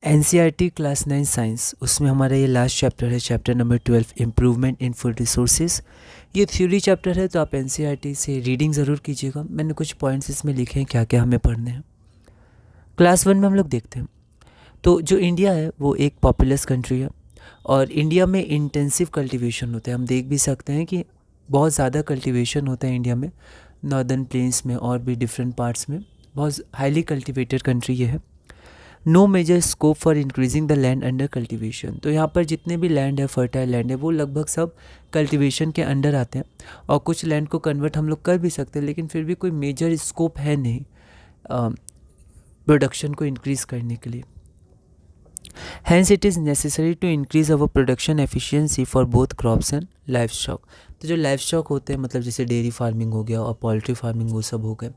NCERT class 9 science, उसमें हमारा ये लास्ट चैप्टर है, chapter number 12, improvement in food resources. ये थ्योरी चैप्टर है, तो आप एनसीईआरटी से रीडिंग ज़रूर कीजिएगा। मैंने कुछ पॉइंट्स इसमें लिखे हैं क्या क्या हमें पढ़ने हैं। क्लास 1 में हम लोग देखते हैं तो जो इंडिया है वो एक पॉपुलस कंट्री है और इंडिया में इंटेंसिव कल्टीवेशन होता है। हम देख भी सकते हैं कि बहुत ज़्यादा कल्टीवेशन होता है इंडिया में, नॉर्दर्न प्लेन्स में और भी डिफरेंट पार्ट्स में। बहुत हाईली कल्टिवेटेड कंट्री ये है। No major scope for increasing the land under cultivation. तो यहाँ पर जितने भी लैंड है, फर्टाइल लैंड है, वो लगभग सब कल्टीवेशन के अंडर आते हैं और कुछ लैंड को कन्वर्ट हम लोग कर भी सकते हैं, लेकिन फिर भी कोई मेजर स्कोप है नहीं प्रोडक्शन को इंक्रीज़ करने के लिए। Hence it is necessary to increase our production efficiency for both crops and livestock। तो जो लाइफ स्टॉक होते हैं, मतलब जैसे डेयरी फार्मिंग हो गया और पोल्ट्री फार्मिंग, वो सब हो गए,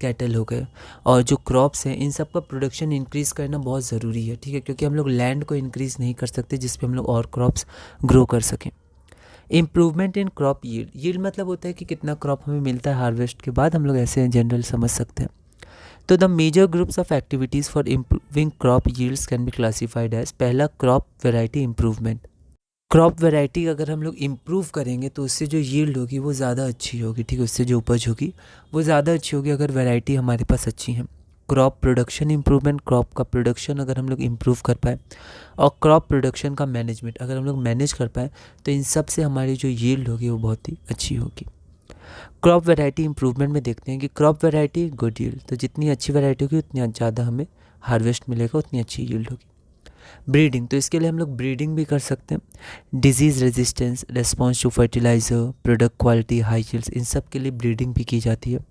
कैटल हो गए, और जो क्रॉप्स हैं, इन सब का प्रोडक्शन इंक्रीज़ करना बहुत ज़रूरी है, ठीक है, क्योंकि हम लोग लैंड को इंक्रीज़ नहीं कर सकते जिस पे हम लोग और क्रॉप्स ग्रो कर सकें। Improvement in crop yield. Yield मतलब होता है कि कितना क्रॉप हमें मिलता है हार्वेस्ट के बाद, हम लोग ऐसे जनरल समझ सकते हैं। तो the major groups of activities for improving crop yields can be classified as. पहला, crop variety improvement. Crop variety अगर हम लोग इम्प्रूव करेंगे तो उससे जो यील्ड होगी वो ज़्यादा अच्छी होगी, ठीक है, उससे जो उपज होगी वो ज़्यादा अच्छी होगी अगर वैरायटी हमारे पास अच्छी है। क्रॉप प्रोडक्शन इम्प्रूवमेंट, क्रॉप का प्रोडक्शन अगर हम लोग इम्प्रूव कर पाए, और क्रॉप प्रोडक्शन का मैनेजमेंट अगर हम लोग मैनेज कर पाए, तो इन सब से हमारी जो यील्ड होगी वो बहुत ही अच्छी होगी। क्रॉप वैरायटी इंप्रूवमेंट में देखते हैं कि क्रॉप वैरायटी गुड यील्ड, तो जितनी अच्छी वैरायटी होगी उतनी ज़्यादा हमें हार्वेस्ट मिलेगा, उतनी अच्छी यील्ड होगी। ब्रीडिंग, तो इसके लिए हम लोग ब्रीडिंग भी कर सकते हैं। Disease resistance, response to fertiliser, product quality, high yields, इन सब के लिए ब्रीडिंग भी की जाती है।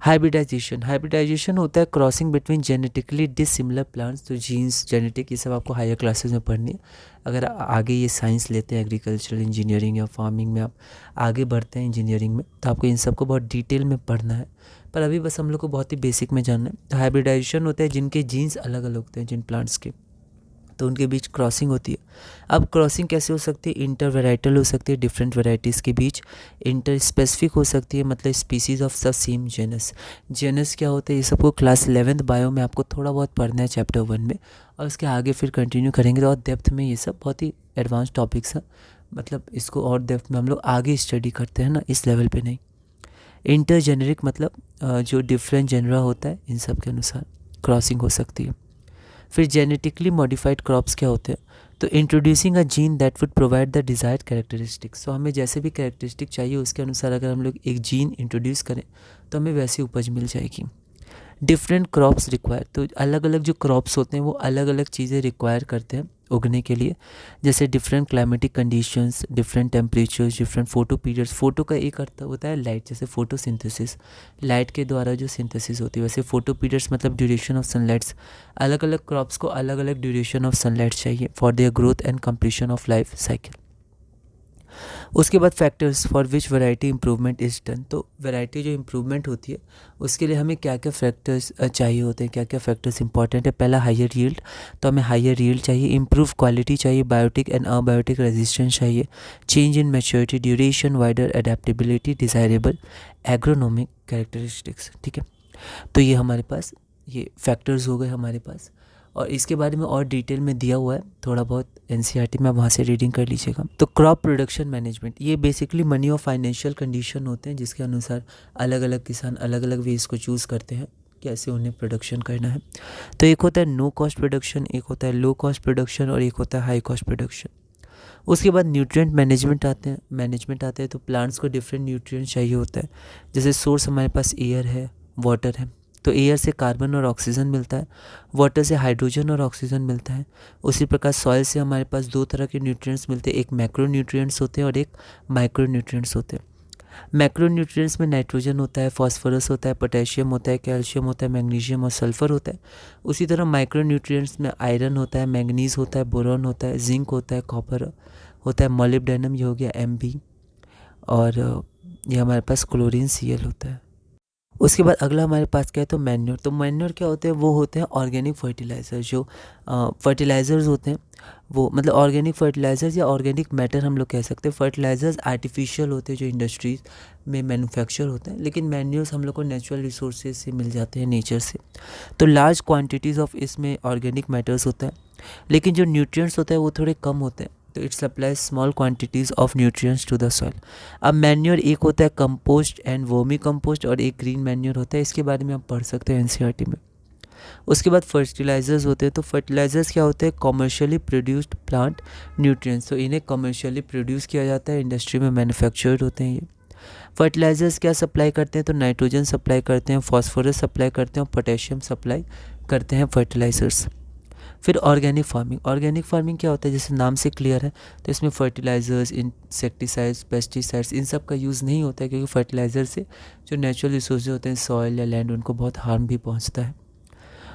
हाइब्रिडाइजेशन, हाइब्रिडाइजेशन होता है crossing between genetically dissimilar plants. तो जीन्स, जेनेटिक, ये सब आपको हायर क्लासेस में पढ़नी है। अगर आगे ये साइंस लेते हैं, एग्रीकल्चरल इंजीनियरिंग या फार्मिंग में आप आगे बढ़ते हैं इंजीनियरिंग में, तो आपको इन सब को बहुत डिटेल में पढ़ना है, पर अभी बस हम लोग को बहुत ही बेसिक में जानना है। तो हाइब्रिडाइजेशन होता है जिनके जीन्स अलग अलग होते हैं जिन प्लांट्स के, तो उनके बीच क्रॉसिंग होती है। अब क्रॉसिंग कैसे हो सकती है? इंटर वेराइटल हो सकती है, डिफरेंट वेराइटीज़ के बीच। इंटर स्पेसिफिक हो सकती है, मतलब species of the same genus. Genus क्या होता है, ये सबको क्लास 11th बायो में आपको थोड़ा बहुत पढ़ना है चैप्टर 1 में, और उसके आगे फिर कंटिन्यू करेंगे तो और डेप्थ में। ये सब बहुत ही एडवांस टॉपिक्स हैं, मतलब इसको और डेप्थ में हम लोग आगे स्टडी करते हैं ना, इस लेवल पे नहीं। इंटर जेनरिक मतलब जो डिफरेंट जेनरा होता है, इन सब के अनुसार क्रॉसिंग हो सकती है। फिर जेनेटिकली मॉडिफाइड क्रॉप्स क्या होते हैं? तो introducing a gene that would provide the desired characteristics. तो हमें जैसे भी कैरेक्टरिस्टिक चाहिए उसके अनुसार अगर हम लोग एक जीन इंट्रोड्यूस करें तो हमें वैसी उपज मिल जाएगी। डिफरेंट क्रॉप्स रिक्वायर, तो अलग अलग जो क्रॉप्स होते हैं वो अलग अलग चीज़ें रिक्वायर करते हैं उगने के लिए, जैसे different climatic conditions, different temperatures, different photo periods. Photo का एक अर्थ होता है लाइट, जैसे फोटोसिंथेसिस, लाइट के द्वारा जो सिंथेसिस होती है, वैसे फोटो पीरियड्स मतलब ड्यूरेशन ऑफ सनलाइट्स। अलग अलग क्रॉप्स को अलग अलग ड्यूरेशन ऑफ सनलाइट चाहिए for their growth and completion of life cycle. उसके बाद factors for which variety improvement is done. तो वैरायटी जो इंप्रूवमेंट होती है उसके लिए हमें क्या क्या फैक्टर्स चाहिए होते हैं, क्या क्या फैक्टर्स इंपॉर्टेंट है। पहला हायर यील्ड, तो हमें हायर यील्ड चाहिए। इम्प्रूव क्वालिटी चाहिए, बायोटिक एंड अबायोटिक रेजिस्टेंस चाहिए। Change in maturity, duration, wider adaptability, desirable agronomic characteristics, ठीक है। तो ये हमारे पास ये फैक्टर्स हो गए हमारे पास, और इसके बारे में और डिटेल में दिया हुआ है थोड़ा बहुत एनसीईआरटी में, आप वहाँ से रीडिंग कर लीजिएगा। तो क्रॉप प्रोडक्शन मैनेजमेंट, ये बेसिकली मनी और फाइनेंशियल कंडीशन होते हैं जिसके अनुसार अलग अलग किसान अलग अलग वेज को चूज़ करते हैं कैसे उन्हें प्रोडक्शन करना है। तो एक होता है नो कॉस्ट प्रोडक्शन, एक होता है लो कॉस्ट प्रोडक्शन, और एक होता है हाई कॉस्ट प्रोडक्शन। उसके बाद न्यूट्रिएंट मैनेजमेंट आते हैं तो प्लांट्स को डिफरेंट न्यूट्रिएंट चाहिए होता है। जैसे सोर्स हमारे पास एयर है, वाटर है, तो एयर से कार्बन और ऑक्सीजन मिलता है, वाटर से हाइड्रोजन और ऑक्सीजन मिलता है। उसी प्रकार सॉइल से हमारे पास दो तरह के न्यूट्रिएंट्स मिलते हैं, एक मैक्रो न्यूट्रिएंट्स होते हैं और एक माइक्रो न्यूट्रिएंट्स होते हैं। मैक्रो न्यूट्रिएंट्स में नाइट्रोजन होता है, फास्फोरस होता है, पोटेशियम होता है, कैल्शियम होता है, मैग्नीशियम और सल्फर होता है। उसी तरह माइक्रो न्यूट्रिएंट्स में आयरन होता है, मैंगनीज होता है, बोरॉन होता है, जिंक होता है, कॉपर होता है, मोलिब्डेनम, ये हो गया Mb, और ये हमारे पास क्लोरीन Cl होता है। उसके बाद अगला हमारे पास क्या है, तो मैन्योर। तो मैन्योर क्या होते हैं, वो होते हैं ऑर्गेनिक फर्टिलाइज़र। जो फर्टिलाइज़र्स होते हैं वो, मतलब ऑर्गेनिक फर्टिलाइज़र्स या ऑर्गेनिक मैटर हम लोग कह सकते हैं। फर्टिलाइज़र्स आर्टिफिशियल होते हैं जो इंडस्ट्रीज़ में मैन्युफैक्चर होते हैं, लेकिन मैन्योर्स हम लोग को नेचुरल रिसोर्सेज से मिल जाते हैं, नेचर से। तो लार्ज क्वांटिटीज़ ऑफ इसमें ऑर्गेनिक मैटर्स होता है, लेकिन जो न्यूट्रिएंट्स होते हैं वो थोड़े कम होते हैं। तो it supplies small quantities of nutrients to the soil. अब मैन्योर एक होता है कंपोस्ट एंड वर्मी कंपोस्ट, और एक ग्रीन मैन्योर होता है। इसके बारे में आप पढ़ सकते हैं एनसीईआरटी में। उसके बाद फर्टिलाइज़र्स होते हैं। तो फर्टिलाइज़र्स क्या होते हैं, कमर्शियली प्रोड्यूस्ड प्लांट न्यूट्रिएंट्स। तो इन्हें कमर्शियली प्रोड्यूस किया जाता है, इंडस्ट्री में मैन्युफैक्चर्ड होते हैं ये। फर्टिलाइज़र्स क्या सप्लाई करते हैं, तो नाइट्रोजन सप्लाई करते हैं, फॉस्फोरस सप्लाई करते हैं, और पोटेशियम सप्लाई करते हैं फर्टिलाइज़र्स। फिर ऑर्गेनिक फार्मिंग। ऑर्गेनिक फार्मिंग क्या होता है, जैसे नाम से क्लियर है, तो इसमें फर्टिलाइज़र्स, इंसेक्टिसाइड्स, पेस्टिसाइड्स, इन सब का यूज़ नहीं होता है, क्योंकि फर्टिलाइज़र से जो नेचुरल रिसोर्सेज होते हैं, सॉइल या लैंड, उनको बहुत हार्म भी पहुंचता है।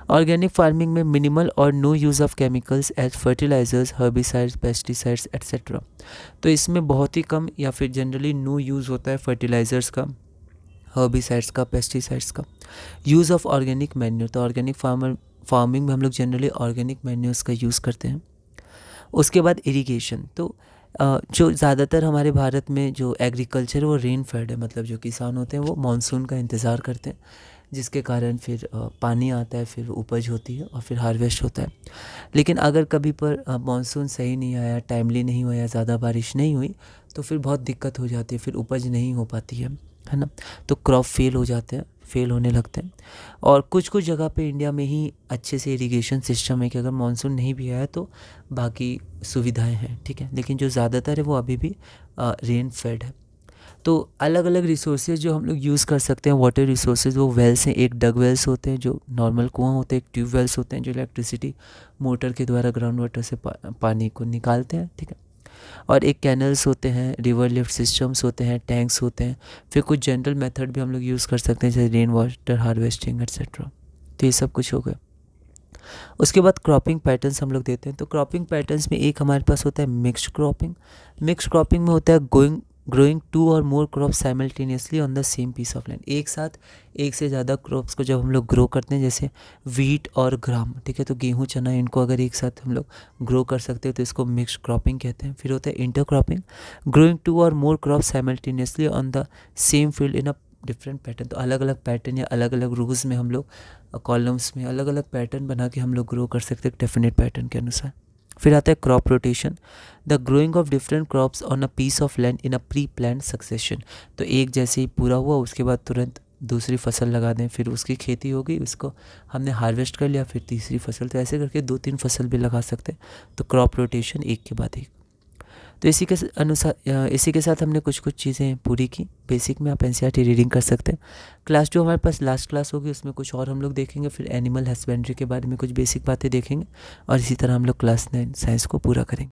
ऑर्गेनिक फार्मिंग में मिनिमल और no use of chemicals as fertilisers, herbicides, pesticides etcetera. तो इसमें बहुत ही कम या फिर जनरली नो यूज़ होता है फर्टिलाइज़र्स का, हर्बिसाइड्स का, पेस्टिसाइड्स का। Use of organic manure. तो ऑर्गेनिक फार्मिंग में हम लोग जनरली ऑर्गेनिक मैन्योर्स का यूज़ करते हैं। उसके बाद इरिगेशन। तो जो ज़्यादातर हमारे भारत में जो एग्रीकल्चर वो रेन फेड है, मतलब जो किसान होते हैं वो मानसून का इंतज़ार करते हैं, जिसके कारण फिर पानी आता है, फिर उपज होती है और फिर हार्वेस्ट होता है। लेकिन अगर कभी पर मानसून सही नहीं आया, टाइमली नहीं हुआ या ज़्यादा बारिश नहीं हुई, तो फिर बहुत दिक्कत हो जाती है, फिर उपज नहीं हो पाती है ना। तो क्रॉप फेल हो जाते हैं, फेल होने लगते हैं। और कुछ कुछ जगह पे इंडिया में ही अच्छे से इरिगेशन सिस्टम है कि अगर मानसून नहीं भी आया तो बाकी सुविधाएं हैं, ठीक है। लेकिन जो ज़्यादातर है वो अभी भी रेन फेड है। तो अलग अलग रिसोर्सेज जो हम लोग यूज़ कर सकते हैं, वाटर रिसोर्सेज, वो वेल्स हैं। एक डग वेल्स होते हैं जो नॉर्मल कुआं होते हैं, एक ट्यूब वेल्स होते हैं जो इलेक्ट्रिसिटी मोटर के द्वारा ग्राउंड वाटर से पानी को निकालते हैं, ठीक है। और एक कैनल्स होते हैं, रिवर लिफ्ट सिस्टम्स होते हैं, टैंक्स होते हैं। फिर कुछ जनरल मेथड भी हम लोग यूज़ कर सकते हैं, जैसे रेन वाटर हार्वेस्टिंग एट्सेट्रा। तो ये सब कुछ हो गया। उसके बाद क्रॉपिंग पैटर्न्स हम लोग देते हैं। तो क्रॉपिंग पैटर्न्स में एक हमारे पास होता है मिक्स्ड क्रॉपिंग। मिक्स्ड क्रॉपिंग में होता है ग्रोइंग 2 और more crops simultaneously on the same piece of land. एक साथ एक से ज़्यादा क्रॉप्स को जब हम लोग ग्रो करते हैं, जैसे वीट और ग्राम, ठीक है, तो गेहूँ, चना, इनको अगर एक साथ हम लोग ग्रो कर सकते हैं तो इसको मिक्स्ड क्रॉपिंग कहते हैं। फिर होता है इंटर क्रॉपिंग, ग्रोइंग 2 और more crops simultaneously on the same field in a different pattern. तो अलग अलग पैटर्न या अलग अलग रूज में हम लोग कॉलम्स में अलग अलग पैटर्न बना के हम लोग ग्रो कर सकते हैं डेफिनेट पैटर्न के अनुसार। फिर आता है crop rotation, the growing of different crops on a piece of land in a pre planned succession. तो एक जैसे ही पूरा हुआ उसके बाद तुरंत दूसरी फसल लगा दें, फिर उसकी खेती हो गई, उसको हमने हार्वेस्ट कर लिया, फिर तीसरी फसल। तो ऐसे करके 2-3 फसल भी लगा सकते हैं। तो क्रॉप रोटेशन एक के बाद एक। तो इसी के अनुसार इसी के साथ हमने कुछ कुछ चीज़ें पूरी की। बेसिक में आप एनसीईआरटी रीडिंग कर सकते हैं। क्लास जो हमारे पास लास्ट क्लास होगी उसमें कुछ और हम लोग देखेंगे, फिर एनिमल हस्बेंड्री के बारे में कुछ बेसिक बातें देखेंगे, और इसी तरह हम लोग क्लास 9 साइंस को पूरा करेंगे।